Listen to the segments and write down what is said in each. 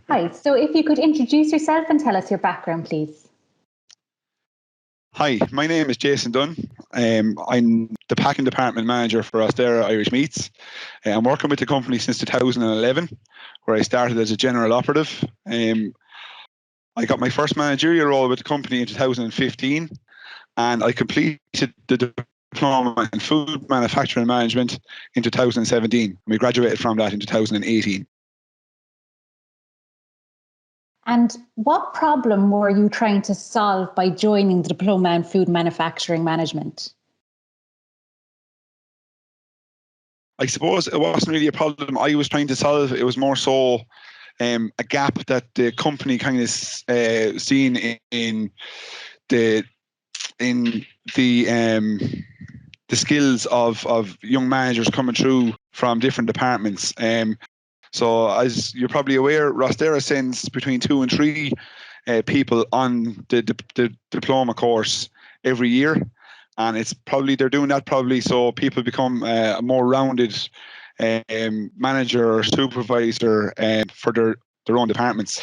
Hi, so if you could introduce yourself and tell us your background, please. Hi, my name is Jason Dunne. I'm the packing department manager for Rosderra Irish Meats. I'm working with the company since 2011, where I started as a general operative. I got my first managerial role with the company in 2015, and I completed the diploma in food manufacturing management in 2017. We graduated from that in 2018. And what problem were you trying to solve by joining the diploma in food manufacturing management? I suppose it wasn't really a problem I was trying to solve. It was more so a gap that the company kind of seen in the skills of young managers coming through from different departments. So as you're probably aware, Rosderra sends between 2 and 3 people on the diploma course every year, and they're doing that probably so people become a more rounded manager or supervisor for their own departments.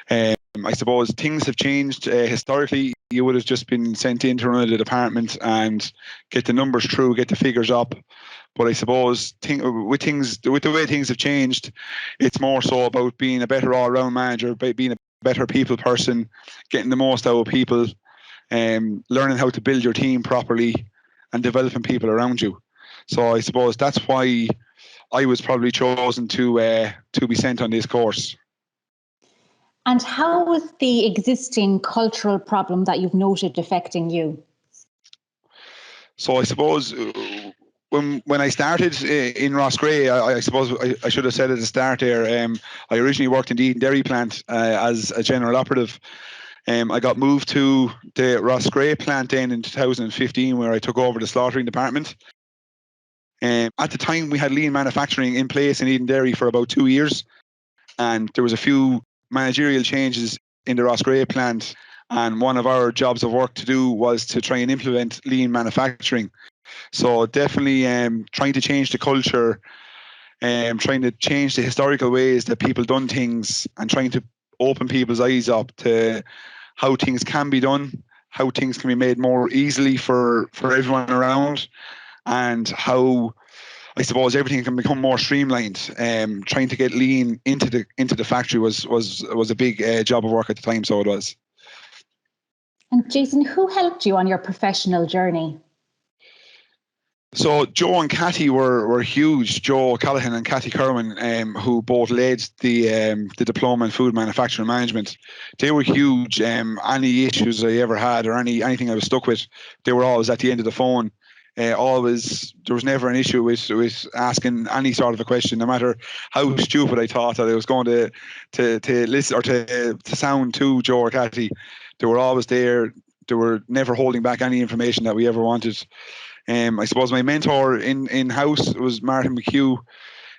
I suppose things have changed. Historically, you would have just been sent in to run the department and get the numbers through, get the figures up. But I suppose with the way things have changed, it's more so about being a better all-round manager, being a better people person, getting the most out of people, learning how to build your team properly, and developing people around you. So I suppose that's why I was probably chosen to be sent on this course. And how was the existing cultural problem that you've noted affecting you? So I suppose when I started in Roscrea, I suppose I should have said at the start there, I originally worked in the Edenderry plant as a general operative. I got moved to the Roscrea plant then in 2015, where I took over the slaughtering department. At the time, we had lean manufacturing in place in Edenderry for about 2 years, and there was a few managerial changes in the Roscrea plant, and one of our jobs of work to do was to try and implement lean manufacturing. So definitely trying to change the culture, trying to change the historical ways that people done things, and trying to open people's eyes up to how things can be done, how things can be made more easily for everyone around, and how I suppose everything can become more streamlined. Trying to get lean into the factory was a big job of work at the time, so it was. And Jason, who helped you on your professional journey? So Joe and Cathy were huge. Joe Callahan and Cathy Kerwin, who both led the diploma in food manufacturing management. They were huge. Any issues I ever had or anything I was stuck with, they were always at the end of the phone. There was never an issue with asking any sort of a question, no matter how stupid I thought that I was going to listen or to sound to Joe or Cathy. They were always there. They were never holding back any information that we ever wanted. I suppose my mentor in house was Martin McHugh,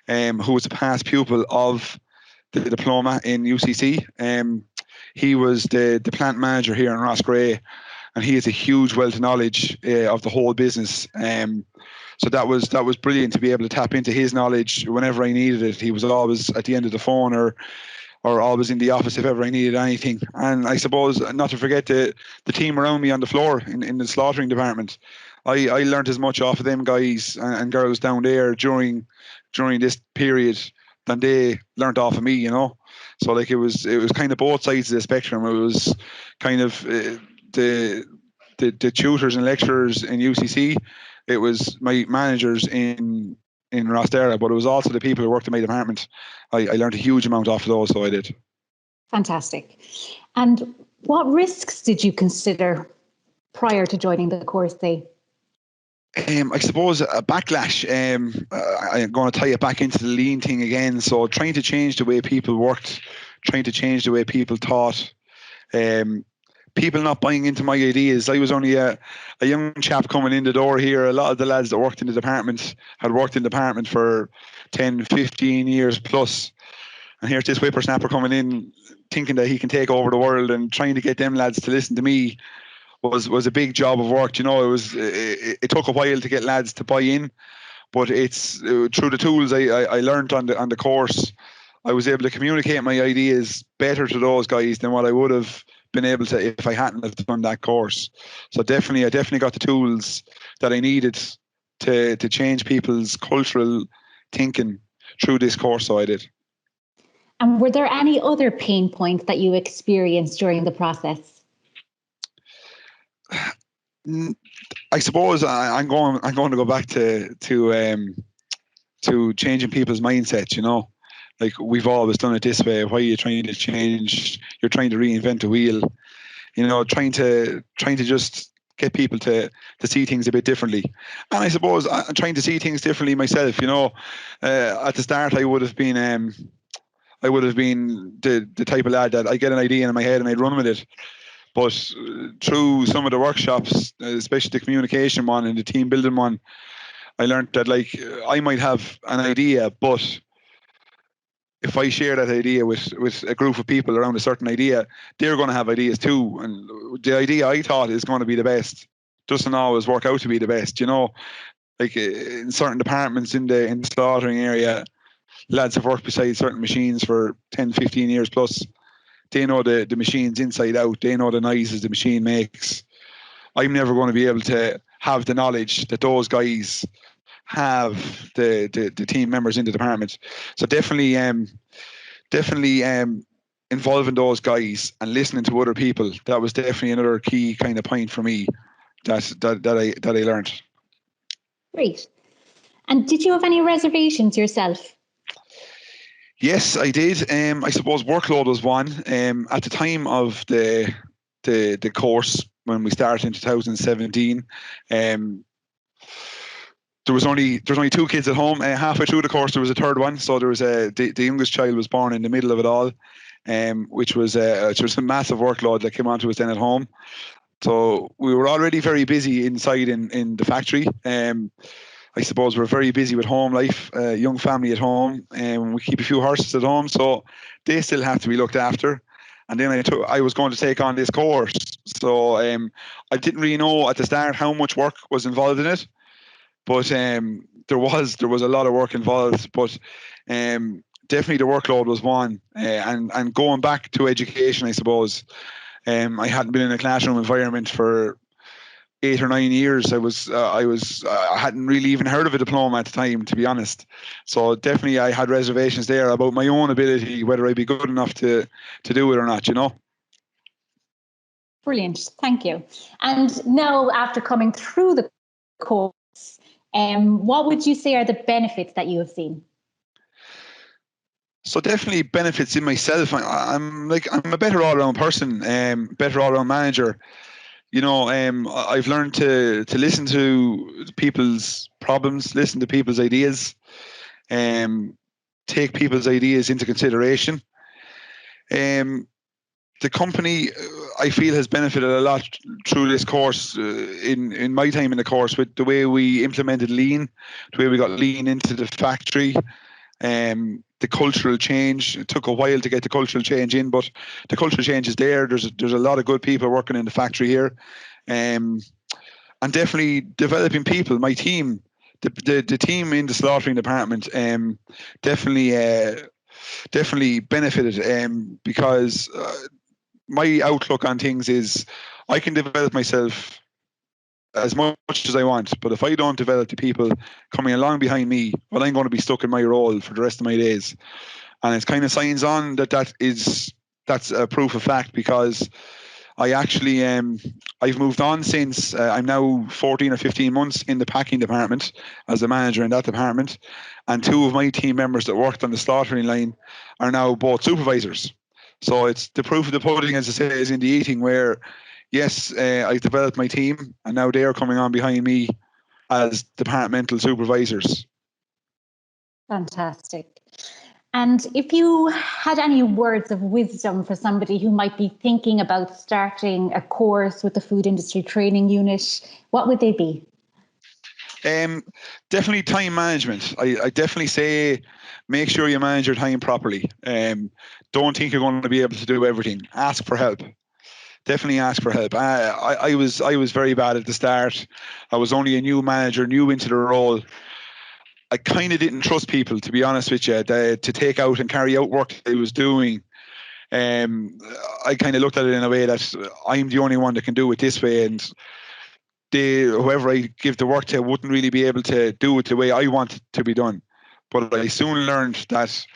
who was a past pupil of the diploma in UCC. He was the plant manager here in Roscrea, and he has a huge wealth of knowledge of the whole business. So that was brilliant to be able to tap into his knowledge whenever I needed it. He was always at the end of the phone or always in the office if ever I needed anything. And I suppose not to forget the team around me on the floor in the slaughtering department. I learned as much off of them guys and girls down there during this period than they learnt off of me, you know. So like it was kind of both sides of the spectrum. It was kind of the tutors and lecturers in UCC. It was my managers in Rosderra, but it was also the people who worked in my department. I learned a huge amount off of those, so I did. Fantastic. And what risks did you consider prior to joining the course day? I suppose a backlash. I'm going to tie it back into the lean thing again. So trying to change the way people worked, trying to change the way people thought. People not buying into my ideas. I was only a young chap coming in the door here. A lot of the lads that worked in the department had worked in the department for 10, 15 years plus. And here's this whippersnapper coming in thinking that he can take over the world, and trying to get them lads to listen to me was a big job of work. You know, it took a while to get lads to buy in, but it's through the tools I learned on the course. I was able to communicate my ideas better to those guys than what I would have been able to if I hadn't have done that course. So I definitely got the tools that I needed to change people's cultural thinking through this course. So I did. And were there any other pain points that you experienced during the process? I suppose I'm going to go back to changing people's mindsets. You know, like we've always done it this way. Why are you trying to change? You're trying to reinvent the wheel. You know, trying to just get people to see things a bit differently. And I suppose I'm trying to see things differently myself. You know, at the start I would have been the type of lad that I get an idea in my head and I'd run with it. But through some of the workshops, especially the communication one and the team building one, I learned that like I might have an idea, but if I share that idea with a group of people around a certain idea, they're going to have ideas too. And the idea I thought is going to be the best doesn't always work out to be the best. You know, like in certain departments in the slaughtering area, lads have worked beside certain machines for 10, 15 years plus. They know the machines inside out. They know the noises the machine makes. I'm never going to be able to have the knowledge that those guys have, the team members in the department. So definitely involving those guys and listening to other people. That was definitely another key kind of point for me that I learned. Great. And did you have any reservations yourself? Yes, I did. I suppose workload was one. At the time of the course when we started in 2017, there was only two kids at home. Halfway through the course, there was a third one. So there was the youngest child was born in the middle of it all, which was a massive workload that came onto us then at home. So we were already very busy inside in the factory. I suppose we're very busy with home life, young family at home, and we keep a few horses at home, so they still have to be looked after. And then I was going to take on this course, so I didn't really know at the start how much work was involved in it, but there was a lot of work involved. But definitely the workload was one, and going back to education, I suppose. I hadn't been in a classroom environment for 8 or 9 years. I hadn't really even heard of a diploma at the time, to be honest. So definitely I had reservations there about my own ability, whether I'd be good enough to do it or not, you know. Brilliant, thank you. And now, after coming through the course, what would you say are the benefits that you have seen? So definitely benefits in myself. I'm a better all-around person, better all-around manager. You know, I've learned to listen to people's problems, listen to people's ideas, take people's ideas into consideration. The company, I feel, has benefited a lot through this course. In my time in the course, with the way we implemented lean, the way we got lean into the factory. The cultural change, it took a while to get the cultural change in, but the cultural change is there. There's a lot of good people working in the factory here, and definitely developing people. My team, the team in the slaughtering department, definitely benefited, because my outlook on things is I can develop myself as much as I want, but if I don't develop the people coming along behind me, well, I'm going to be stuck in my role for the rest of my days. And it's kind of signs on that's a proof of fact, because I actually I've moved on since. I'm now 14 or 15 months in the packing department as a manager in that department, and two of my team members that worked on the slaughtering line are now both supervisors. So it's the proof of the pudding, as I say, is in the eating, where yes, I've developed my team, and now they are coming on behind me as departmental supervisors. Fantastic. And if you had any words of wisdom for somebody who might be thinking about starting a course with the Food Industry Training Unit, what would they be? Definitely time management. I definitely say make sure you manage your time properly. Don't think you're going to be able to do everything. Ask for help. Definitely ask for help. I was very bad at the start. I was only a new manager, new into the role. I kind of didn't trust people, to be honest with you, to take out and carry out work I was doing. I kind of looked at it in a way that I'm the only one that can do it this way, and whoever I give the work to wouldn't really be able to do it the way I want it to be done. But I soon learned that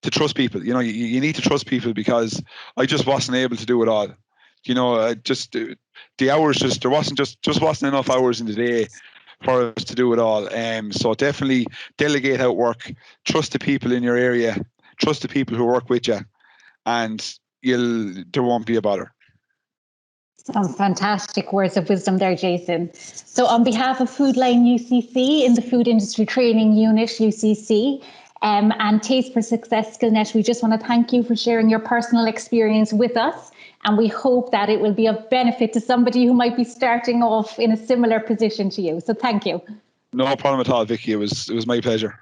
to trust people. You know, you need to trust people, because I just wasn't able to do it all. You know, just the hours, there wasn't enough hours in the day for us to do it all. So definitely delegate out work, trust the people in your area, trust the people who work with you, and there won't be a bother. Some fantastic words of wisdom there, Jason. So on behalf of Foodline UCC in the Food Industry Training Unit, UCC, and Taste for Success Skillnet, we just want to thank you for sharing your personal experience with us. And we hope that it will be of benefit to somebody who might be starting off in a similar position to you. So thank you. No problem at all, Vicky. It was my pleasure.